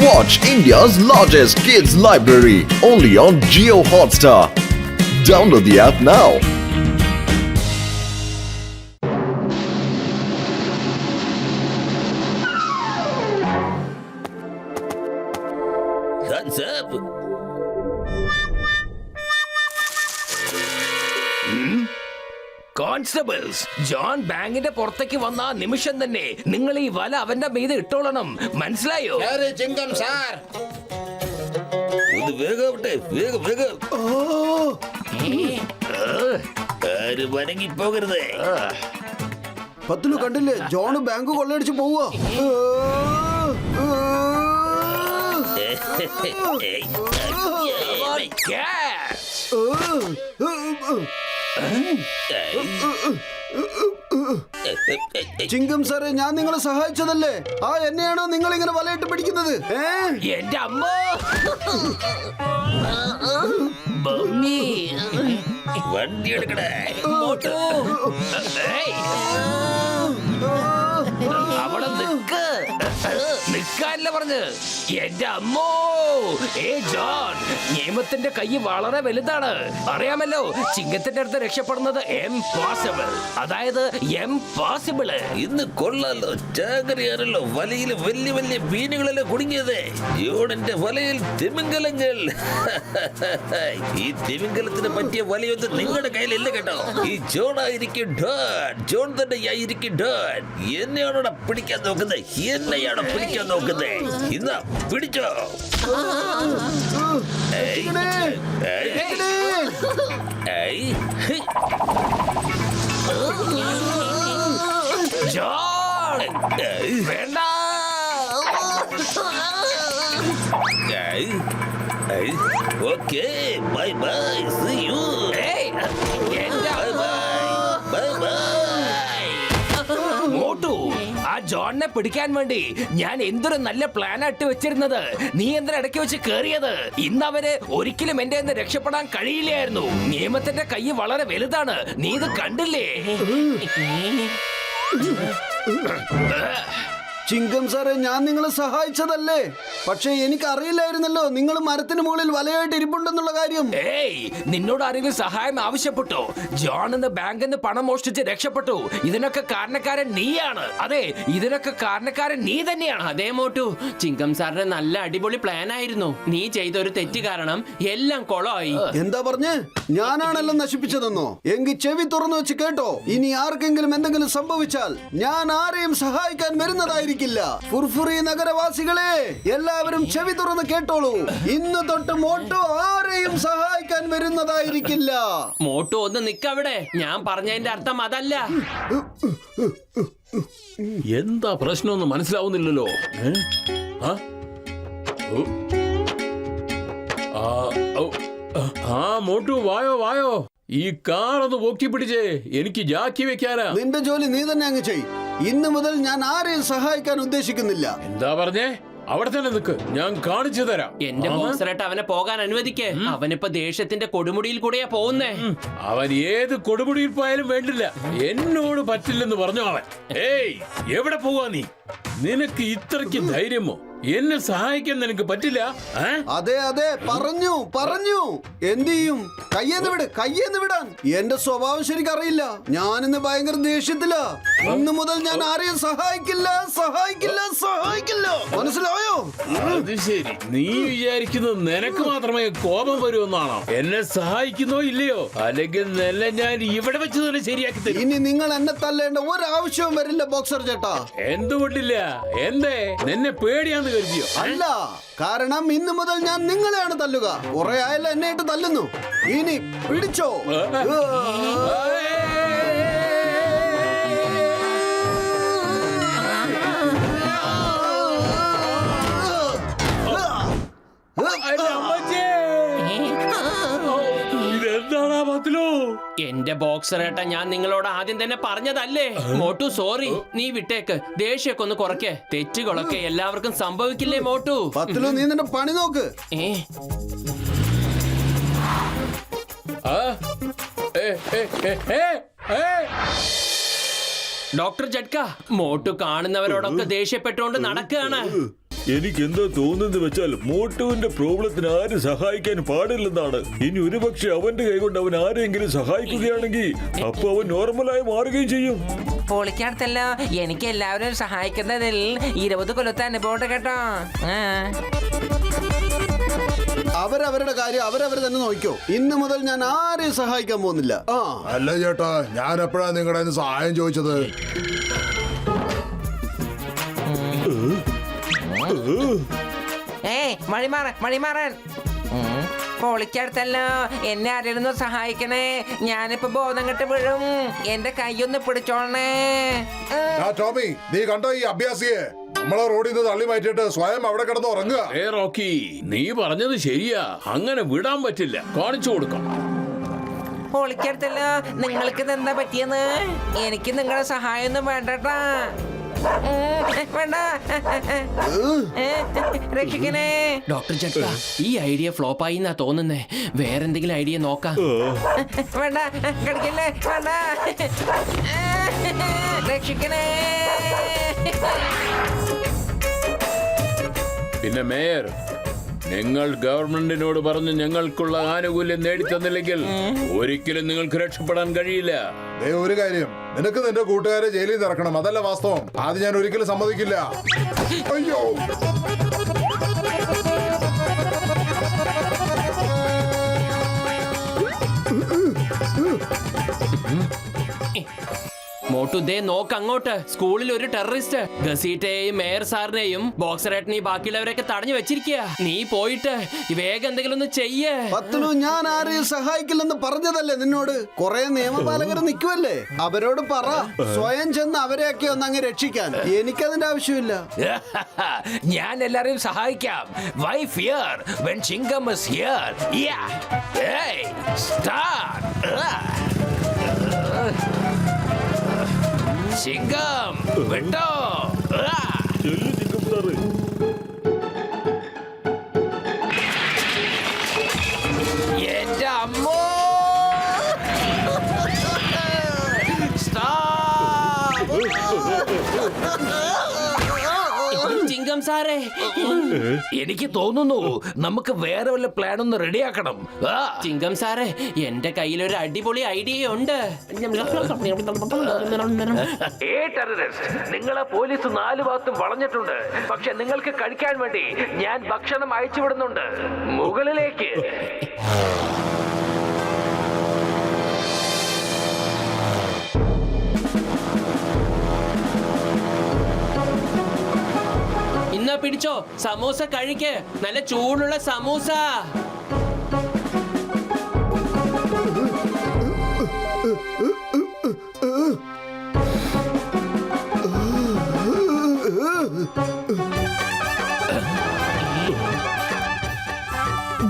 Watch India's largest kids library only on Jio Hotstar. Download the app now. Hands up. Constables, John ബാങ്കിന്റെ പുറത്തേക്ക് വന്ന നിമിഷം തന്നെ നിങ്ങൾ ഈ വല അവന്റെ മീത് ഇട്ടോളണം, മനസ്സിലായോ? ചിങ്കം സാർ, ഒന്ന് വേഗാവട്ടെ, വേഗം വേഗം. ആരും വനങ്ങി പോകരുത്. പത്തിലു കണ്ടില്ലേ, ജോണ് ബാങ്ക് കൊള്ളയടിച്ച് പോവുക. ചിങ്കം സാറേ, ഞാൻ നിങ്ങളെ സഹായിച്ചതല്ലേ? ആ എന്നെയാണോ നിങ്ങൾ ഇങ്ങനെ വലയിട്ട് പിടിക്കുന്നത്? എന്റെ അമ്മ വണ്ടി എടുക്കണേ. അവിടെ നിൽക്കാനല്ല പറഞ്ഞ്. എന്റെ അമ്മോ, ഏ ജോൺ, നിയമത്തിന്റെ കൈ വളരെ വലുതാണ്, അറിയാമല്ലോ. ചിങ്ങത്തിന്റെ അടുത്ത് രക്ഷപ്പെടുന്നത് എംപോസിബിൾ, അതായത് എംപോസിബിള്. ഇന്ന് കൊള്ളാലോ, ചാകരയാണല്ലോ വലയിൽ വലിയ വലിയ മീനുകളല്ലേ കുടുങ്ങിയത്. ജോണിന്റെ വലയിൽ തിമിംഗലങ്ങൾ. ഈ തിമിംഗലത്തിന് പറ്റിയ വലയൊന്നും നിങ്ങളുടെ കയ്യിലില്ല കേട്ടോ. ഈ ജോണായിരിക്കും ഡോൺ, ജോൺ തന്നെ ആയിരിക്കും ഡോൺ. എന്നെയാണോ പിടിക്കാൻ നോക്കുന്നത്? എന്നെയാണോ പിടിക്കാൻ നോക്കുന്നത്? ഇന്നാ പിടിച്ചോ. ജോൺ, വേണ്ട. Okay, bye bye, see you. Bye bye, bye bye. Motu, ആ ജോണിനെ പിടിക്കാൻ വേണ്ടി ഞാൻ എന്തൊരു നല്ല പ്ലാൻ ആയിട്ട് വെച്ചിരുന്നത്. നീ എന്തിനാ ഇടയ്ക്ക് വെച്ച് കേറിയത്? ഇന്ന് അവന് ഒരിക്കലും എന്റെ നിന്ന് രക്ഷപ്പെടാൻ കഴിയില്ലായിരുന്നു. നിയമത്തിന്റെ കൈ വളരെ വലുതാണ്, നീ ഇത് കണ്ടില്ലേ? ചിങ്കം സാറേ, ഞാൻ നിങ്ങളെ സഹായിച്ചതല്ലേ? പക്ഷെ എനിക്ക് അറിയില്ലായിരുന്നല്ലോ നിങ്ങൾ മരത്തിന് മുകളിൽ വലയായിട്ട് ഇരിപ്പുണ്ടെന്നുള്ള കാര്യം. ഏയ്, നിന്നോട് ആരെങ്കിലും സഹായം ആവശ്യപ്പെട്ടോ? ജോൺ എന്ന് ബാങ്കിൽ നിന്ന് പണം മോഷ്ടിച്ച് രക്ഷപ്പെട്ടു. ഇതിനൊക്കെ കാരണക്കാരൻ നീയാണ്. അതെ, ഇതിനൊക്കെ കാരണക്കാരൻ നീ തന്നെയാണ്. അതേ മോട്ടു, ചിങ്കം സാറിന്റെ നല്ല അടിപൊളി പ്ലാൻ ആയിരുന്നു. നീ ചെയ്ത ഒരു തെറ്റ് കാരണം എല്ലാം കൊളമായി. എന്താ പറഞ്ഞ്? ഞാനാണല്ലോ നശിപ്പിച്ചതെന്നോ? എങ്കിൽ ചെവി തുറന്നു വെച്ച് കേട്ടോ. ഇനി ആർക്കെങ്കിലും എന്തെങ്കിലും സംഭവിച്ചാൽ ഞാൻ ആരെയും സഹായിക്കാൻ വരുന്നതായിരിക്കും. ഫുർഫുറി നഗരവാസികളെ, എല്ലാവരും ചെവി തുറന്ന് കേട്ടോളൂ. ഇന്ന് തൊട്ട് മോട്ടു ആരെയും സഹായിക്കാൻ വരുന്നതായിരിക്കില്ല. മോട്ടു ഒന്ന് നിക്കവിടെ. ഞാൻ പറഞ്ഞതിന്റെ അർത്ഥം അതല്ല. എന്താ പ്രശ്നമൊന്നും മനസ്സിലാവുന്നില്ലല്ലോ. മോട്ടു, വായോ വായോ, ഈ കാറൊന്ന് പൊക്കി പിടിച്ചേ, എനിക്ക് ജാക്കി വെക്കാനാ. നിന്റെ ജോലി നീ തന്നെ അങ്ങ് ചെയ്. ഇന്ന് മുതൽ ഞാൻ ആരെയും സഹായിക്കാൻ ഉദ്ദേശിക്കുന്നില്ല. എന്താ പറഞ്ഞേ? അവിടെ തന്നെ നിൽക്ക്, ഞാൻ കാണിച്ചു തരാം. എന്റെ ബോക്സറായിട്ട് അവനെ പോകാൻ അനുവദിക്കേ. അവനിപ്പോ ദേഷ്യത്തിന്റെ കൊടുമുടിയിൽ കൂടെയാ പോകുന്നേ. അവൻ ഏത് കൊടുമുടിയിൽ പോയാലും വേണ്ടില്ല, എന്നോട് പറ്റില്ലെന്ന് പറഞ്ഞു അവൻ. ഏയ്, എവിടെ പോവാ നീ? നിനക്ക് ഇത്രയ്ക്ക് ധൈര്യമോ? എന്നെ സഹായിക്കാൻ നിനക്ക് പറ്റില്ല? അതെ അതെ, പറഞ്ഞു പറഞ്ഞു. എന്ത് ചെയ്യും? കയ്യെന്ന് വിടാൻ. എന്റെ സ്വഭാവം ശരിക്കറിയില്ല. ഞാനിന്ന് ഭയങ്കര ദേഷ്യത്തിലാ. ഇന്ന് മുതൽ ഞാൻ ആരെയും സഹായിക്കില്ല, സഹായിക്കില്ല, സഹായിക്കില്ല. മനസ്സിലായോ? അത് ശരി, നീ വിചാരിക്കുന്നത് നിനക്ക് മാത്രമേ കോപം വരുമെന്നാണോ? എന്നെ സഹായിക്കുന്നോ ഇല്ലയോ? അല്ലെങ്കിൽ നില ഞാൻ ഇവിടെ വെച്ച് തന്നെ ശരിയാക്കി തരും. ഇനി നിങ്ങൾ എന്നെ തല്ലേണ്ട ഒരാവശ്യവും വരില്ല ബോക്സർ ചേട്ടാ. എന്തുകൊണ്ടില്ല? എന്തേ, നിന്നെ പേടിയാന്ന് കരുതിയോ? അല്ല, കാരണം ഇന്ന് മുതൽ ഞാൻ നിങ്ങളെയാണ് തല്ലുക. കുറെ ആയല്ലോ എന്നെ ഇട്ട് തല്ലുന്നു. ഇനി പിടിച്ചോ. എന്റെ ബോക്സറേട്ട, ഞാൻ നിങ്ങളോട് ആദ്യം തന്നെ പറഞ്ഞതല്ലേ. മോട്ടു സോറി, നീ വിട്ടേക്ക്. ദേഷ്യമൊക്കെ ഒന്ന് കുറയ്ക്കേ. തെറ്റുകളൊക്കെ എല്ലാവർക്കും സംഭവിക്കില്ലേ മോട്ടു? പത്തിലോ, നീ നിന്റെ പണി നോക്ക്. ഡോക്ടർ ജഡ്ക, മോട്ടു കാണുന്നവരോടൊക്കെ ദേഷ്യപ്പെട്ടുകൊണ്ട് നടക്കുകയാണ്. എനിക്ക് എന്താ തോന്നുന്നത് വെച്ചാൽ മോട്ടുവിന്റെ പ്രോബ്ലത്തിന് ആരും സഹായിക്കാൻ പാടില്ലെന്നാണ്. ഇനി ഒരുപക്ഷെ അവന്റെ കൈകൊണ്ട് അവൻ ആരെങ്കിലും സഹായിക്കുകയാണെങ്കിൽ അപ്പൊ അവൻ നോർമലായി മാറുകയും ചെയ്യും. പൊളിക്കടുത്തല്ലോ. എനിക്ക് എല്ലാവരും സഹായിക്കുന്നതിൽ 20 കൊല്ലത്തെ അനുഭവം കേട്ടോ. അവരവരുടെ കാര്യം അവരവർ തന്നെ നോക്കിക്കോ. ഇന്ന് മുതൽ ഞാൻ ആരെയും സഹായിക്കാൻ പോകുന്നില്ല. അല്ല ചേട്ടാ, ഞാൻ എപ്പോഴാ നിങ്ങളുടെ സഹായം ചോദിച്ചത്? മണിമാറൻ പൊളിക്കടുത്തല്ലോ. എന്നെ ആരെയൊന്ന് സഹായിക്കണേ. ഞാനിപ്പോ ബോധം കെട്ട് വീഴും. എന്റെ കൈയൊന്ന് പിടിച്ചോളണേ. ടോമി, നീ കണ്ടോ ഈ അഭ്യാസിയെ? നമ്മളെ റോഡിൽ നിന്ന് തള്ളി മാറ്റിയിട്ട് സ്വയം അവിടെ കിടന്ന് ഉറങ്ങുക. റോക്കി, നീ പറഞ്ഞത് ശരിയാ. അങ്ങനെ വിടാൻ പറ്റില്ല. കാണിച്ചു കൊടുക്കാം. പൊളിക്കടുത്തല്ലോ. നിങ്ങൾക്ക് ഇതെന്താ പറ്റിയെന്ന്? എനിക്ക് നിങ്ങളുടെ സഹായം ഒന്നും വേണ്ടട്ടാ. വേണ്ട, രക്ഷിക്കണേ. ഡോക്ടർ ചക്ക, ഈ ഐഡിയ ഫ്ലോപ്പായി എന്നാ തോന്നുന്നേ. വേറെന്തെങ്കിലും ഐഡിയ നോക്കാം. വേണ്ട, കടിക്കല്ലേ. വേണ്ട, രക്ഷിക്കണേ. പിന്നെ മേയർ, നിങ്ങൾ ഗവൺമെന്റിനോട് പറഞ്ഞ് ഞങ്ങൾക്കുള്ള ആനുകൂല്യം നേടിത്തന്നില്ലെങ്കിൽ ഒരിക്കലും നിങ്ങൾക്ക് രക്ഷപ്പെടാൻ കഴിയില്ല. ഒരു കാര്യം, നിനക്ക് നിന്റെ കൂട്ടുകാരെ ജയിലിൽ നിന്ന് ഇറക്കണം. അതല്ല വാസ്തവം. അത് ഞാൻ ഒരിക്കലും സമ്മതിക്കില്ല. അയ്യോ, മോട്ടു, ദേ നോക്ക് അങ്ങോട്ട്. സ്കൂളിൽ ഒരു ടെററിസ്റ്റ് ഗസീറ്റയെയും മേയർ സാറിനെയും ബോക്സറേട്ടനെയും ബാക്കിയുള്ളവരെയൊക്കെ തടഞ്ഞു വെച്ചിരിക്കുക. നീ പോയിട്ട് വേഗം എന്തെങ്കിലും ഒന്ന് ചെയ്യേ. പത്തനു, ഞാൻ ആരെയും സഹായിക്കില്ലെന്ന് പറഞ്ഞതല്ലേ നിന്നോട്? കുറെ നിയമപാലകർ നിൽക്കുവല്ലേ, അവരോട് പറ സ്വയം ചെന്ന് അവരെയൊക്കെ ഒന്ന് അങ്ങ് രക്ഷിക്കാൻ. എനിക്കതിന്റെ ആവശ്യമില്ല. ഞാൻ എല്ലാരെയും സഹായിക്കാം. Why fear when Chingam is here? Yeah. Hey, start. ചിങ്കം വിട്ടോ. ചെല്ലു ചിങ്കം സാറേ. എന്റെ അമ്മോ. ചിങ്കം സാറേ, എനിക്ക് തോന്നുന്നു നമുക്ക് വേറെ വല്ല പ്ലാൻ ഒന്ന് റെഡിയാക്കണം. ചിങ്കം സാറേ, എന്റെ കയ്യിൽ ഒരു അടിപൊളി ഐഡിയ ഉണ്ട്. നിങ്ങളെ പോലീസ് 4 ഭാഗത്തും വളഞ്ഞിട്ടുണ്ട്. പക്ഷെ നിങ്ങൾക്ക് കഴിക്കാൻ വേണ്ടി ഞാൻ ഭക്ഷണം അയച്ചു വിടുന്നുണ്ട് മുകളിലേക്ക്. ഇന്നാ പിടിച്ചോ, സമൂസ കഴിക്ക്. നല്ല ചൂടുള്ള സമൂസ.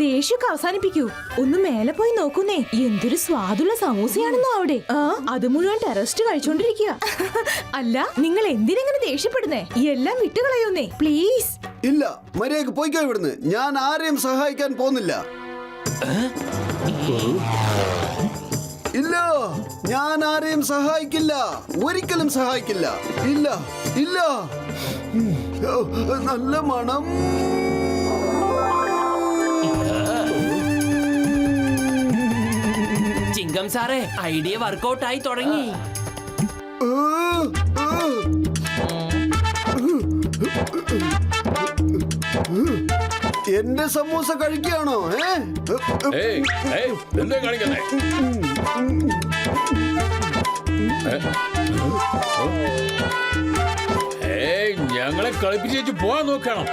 ദേഷ്യമൊക്കെ അവസാനിപ്പിക്കൂ. ഒന്ന് മേലെ പോയി നോക്കുന്നേ. എന്തൊരു സ്വാദുള്ള സമൂസയാണെന്നോ അവിടെ. അത് മുഴുവൻ ടെററിസ്റ്റ് കഴിച്ചോണ്ടിരിക്കുക. അല്ല, നിങ്ങൾ എന്തിനെങ്ങനെ ദേഷ്യപ്പെടുന്നേ? എല്ലാം വിട്ടുകളയുന്നേ പ്ലീസ്. ഇല്ല, മര്യാദക്ക് പോയിക്കോ ഇവിടുന്ന്. ഞാൻ ആരെയും സഹായിക്കാൻ പോകുന്നില്ല. ഇല്ല, ഞാൻ ആരെയും സഹായിക്കില്ല. ഒരിക്കലും സഹായിക്കില്ല. ഇല്ല, ഇല്ല. നല്ല മണം. ചിങ്കം സാറേ, ഐഡിയ വർക്കൗട്ട് ആയി തുടങ്ങി. എന്റെ സമൂസ കഴിക്കുകയാണോ? എന്താ കാണിക്കുന്നേ? ഞങ്ങളെ കളിപ്പിച്ചേച്ച് പോവാൻ നോക്കണം.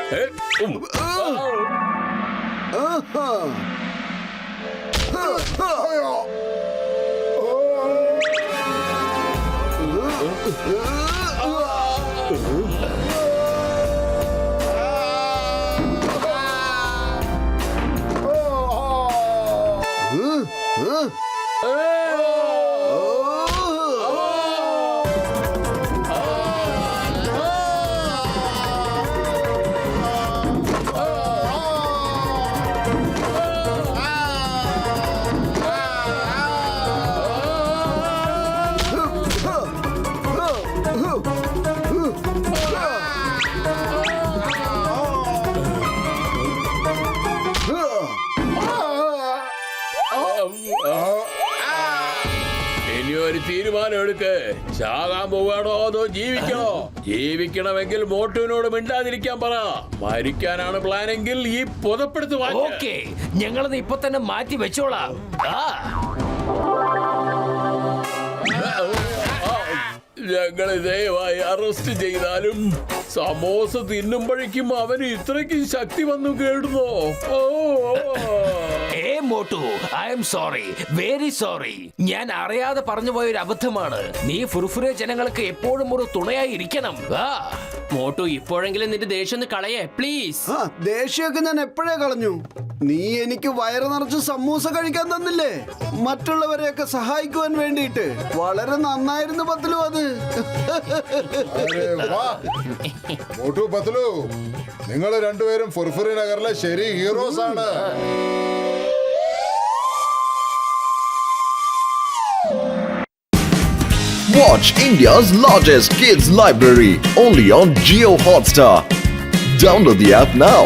ഒരു തീരുമാനം എടുക്ക്. ചാകാൻ പോവാണോ അതോ ജീവിക്കണോ? ജീവിക്കണമെങ്കിൽ മോട്ടുവിനോട് മിണ്ടാതിരിക്കാൻ പറ. മരിക്കാനാണ് പ്ലാനെങ്കിൽ ഈ പുതപ്പെടുത്ത് മാറ്റ്. ഓക്കെ, ഞങ്ങളത് ഇപ്പൊ തന്നെ മാറ്റി വെച്ചോളാം. ഞങ്ങളെ ദയവായി അറസ്റ്റ് ചെയ്താലും സമോസ തിന്നുമ്പോഴേക്കും അവന് ഇത്രയ്ക്കും ശക്തി വന്നു കേടുന്നോ? ഏ Motu, I am sorry, very sorry. ഞാൻ അറിയാതെ പറഞ്ഞു പോയൊരു അബദ്ധമാണ്. നീ ഫുർഫുരെ ജനങ്ങൾക്ക് എപ്പോഴും ഒരു തുണയായി ഇരിക്കണം. മോട്ടു, ഇപ്പോഴെങ്കിലും നിന്റെ ദേഷ്യം ഒന്ന് കളയേ പ്ലീസ്. ആ ദേഷ്യമൊക്കെ ഞാൻ എപ്പോഴേ കളഞ്ഞു. നീ എനിക്ക് വയറ് നിറച്ച് സമൂസ കഴിക്കാൻ തന്നില്ലേ, മറ്റുള്ളവരെയൊക്കെ സഹായിക്കുവാൻ വേണ്ടിയിട്ട്. വളരെ നന്നായിരുന്നു പത്ലു അത്. അരെ വാ. മോട്ടു പത്ലു, നിങ്ങൾ രണ്ടുപേരും ഫുർഫുറി നഗറിലെ ശരി ഹീറോസ് ആണ്. Watch India's largest kids library only on Jio Hotstar. Download the app now.